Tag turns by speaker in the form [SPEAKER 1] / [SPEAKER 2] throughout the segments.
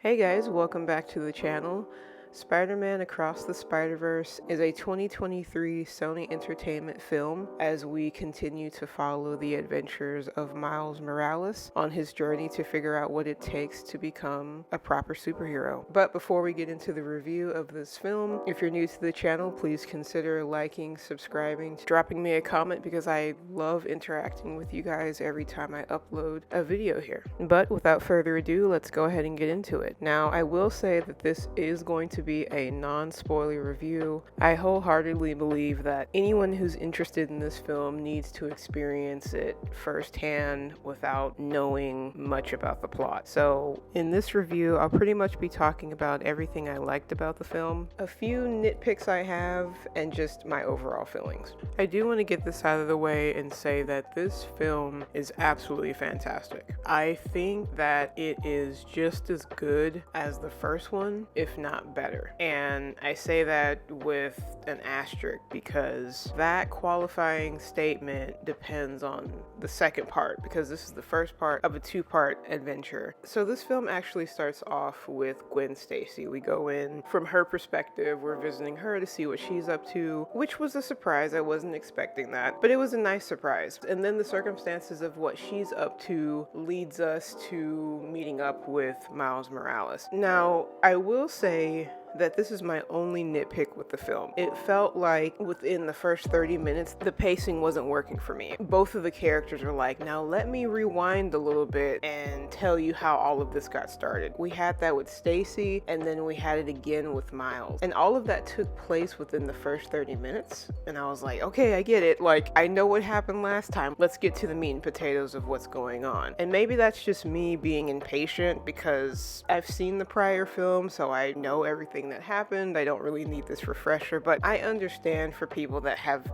[SPEAKER 1] Hey guys, welcome back to the channel. Spider-Man Across the Spider-Verse is a 2023 Sony Entertainment film as we continue to follow the adventures of Miles Morales on his journey to figure out what it takes to become a proper superhero. But before we get into the review of this film, if you're new to the channel, please consider liking, subscribing, dropping me a comment because I love interacting with you guys every time I upload a video here. But without further ado, let's go ahead and get into it. Now, I will say that this is going to be a non-spoiler review. I wholeheartedly believe that anyone who's interested in this film needs to experience it firsthand without knowing much about the plot. So in this review, I'll pretty much be talking about everything I liked about the film, a few nitpicks I have, and just my overall feelings. I do want to get this out of the way and say that this film is absolutely fantastic. I think that it is just as good as the first one, if not better. And I say that with an asterisk because that qualifying statement depends on the second part, because this is the first part of a two-part adventure. So this film actually starts off with Gwen Stacy. We go in from her perspective. We're visiting her to see what she's up to, which was a surprise. I wasn't expecting that, but it was a nice surprise. And then the circumstances of what she's up to leads us to meeting up with Miles Morales. Now, I will say that this is my only nitpick with the film. It felt like within the first 30 minutes, the pacing wasn't working for me. Both of the characters were like, now let me rewind a little bit and tell you how all of this got started. We had that with Stacy, and then we had it again with Miles. And all of that took place within the first 30 minutes. And I was like, okay, I get it. Like, I know what happened last time. Let's get to the meat and potatoes of what's going on. And maybe that's just me being impatient because I've seen the prior film, so I know everything that happened. I don't really need this refresher, but I understand for people that have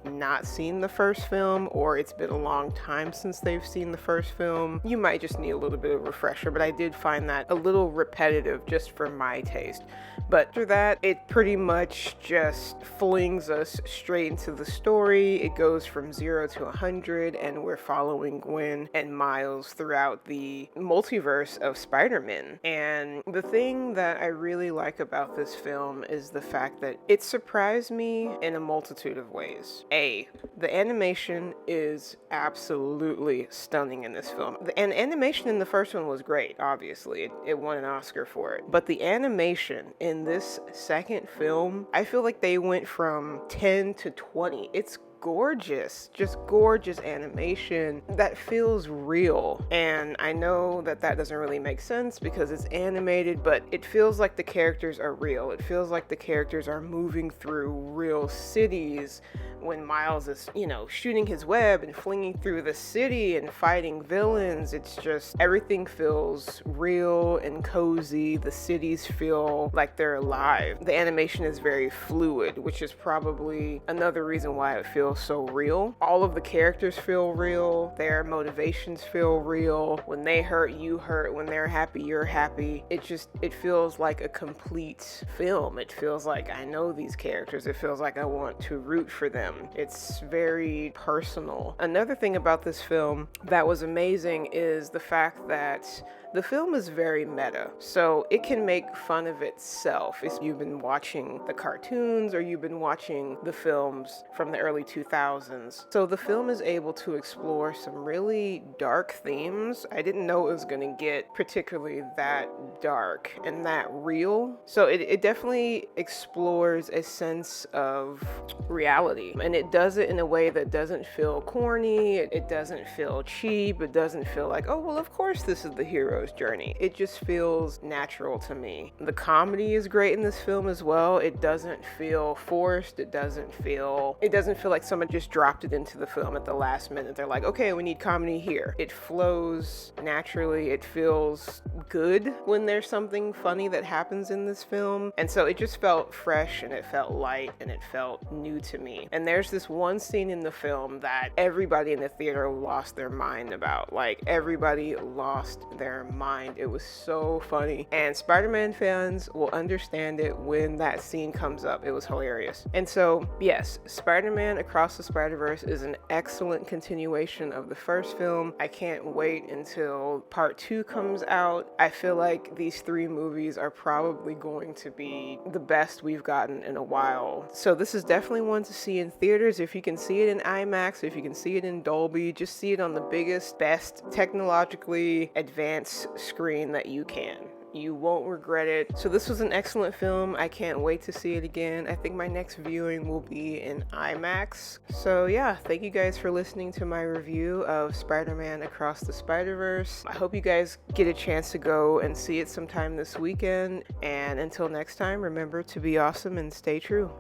[SPEAKER 1] not seen the first film, or it's been a long time since they've seen the first film, you might just need a little bit of refresher. But I did find that a little repetitive just for my taste. But after that, it pretty much just flings us straight into the story. It goes from 0 to 100, and we're following Gwen and Miles throughout the multiverse of Spider-Man. And the thing that I really like about this film is the fact that it surprised me in a multitude of ways. The animation is absolutely stunning in this film. And animation in the first one was great, obviously. It won an Oscar for it. But the animation in this second film, I feel like they went from 10 to 20. It's gorgeous, just gorgeous animation that feels real. And I know that doesn't really make sense because it's animated, but it feels like the characters are real. It feels like the characters are moving through real cities when Miles is, shooting his web and flinging through the city and fighting villains. It's just, everything feels real and cozy. The cities feel like they're alive. The animation is very fluid, which is probably another reason why it feels so real. All of the characters feel real. Their motivations feel real. When they hurt, you hurt. When they're happy, you're happy. It feels like a complete film. It feels like I know these characters. It feels like I want to root for them. It's very personal. Another thing about this film that was amazing is the fact that the film is very meta, so it can make fun of itself. If you've been watching the cartoons or you've been watching the films from the early 2000s. So the film is able to explore some really dark themes. I didn't know it was going to get particularly that dark and that real. So it definitely explores a sense of reality, and it does it in a way that doesn't feel corny. It doesn't feel cheap. It doesn't feel like, oh, well, of course this is the hero journey. It just feels natural to me. The comedy is great in this film as well. It doesn't feel forced. It doesn't feel like someone just dropped it into the film at the last minute. They're like, okay, we need comedy here. It flows naturally. It feels good when there's something funny that happens in this film. And so it just felt fresh, and it felt light, and it felt new to me. And there's this one scene in the film that everybody in the theater lost their mind about. Like, everybody lost their mind. It was so funny. And Spider-Man fans will understand it when that scene comes up. It was hilarious. And so, yes, Spider-Man Across the Spider-Verse is an excellent continuation of the first film. I can't wait until part 2 comes out. I feel like these 3 movies are probably going to be the best we've gotten in a while. So this is definitely one to see in theaters. If you can see it in IMAX, if you can see it in Dolby, just see it on the biggest, best, technologically advanced screen that you can. You won't regret it. So this was an excellent film. I can't wait to see it again. I think my next viewing will be in IMAX. So yeah, thank you guys for listening to my review of Spider-Man Across the Spider-Verse. I hope you guys get a chance to go and see it sometime this weekend. And until next time, remember to be awesome and stay true.